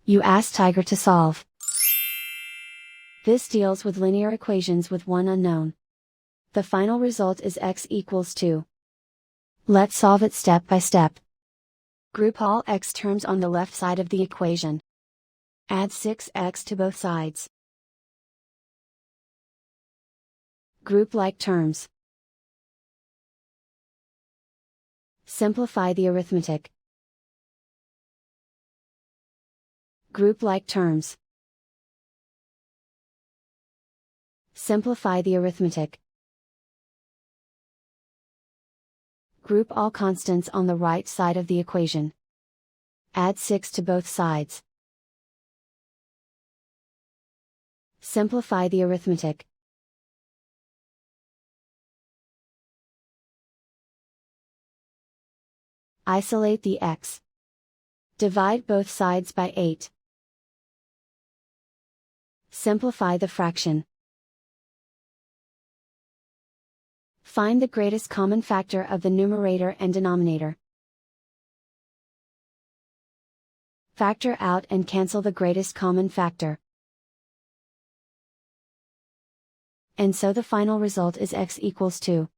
You ask Tiger to solve. This deals with linear equations with one unknown. The final result is x equals 2. Let's solve it step by step. Group all x terms on the left side of the equation. Add 6x to both sides. Group like terms. Simplify the arithmetic. Group like terms. Simplify the arithmetic. Group all constants on the right side of the equation. Add 6 to both sides. Simplify the arithmetic. Isolate the x. Divide both sides by 8. Simplify the fraction. Find the greatest common factor of the numerator and denominator. Factor out and cancel the greatest common factor. And so the final result is x equals 2.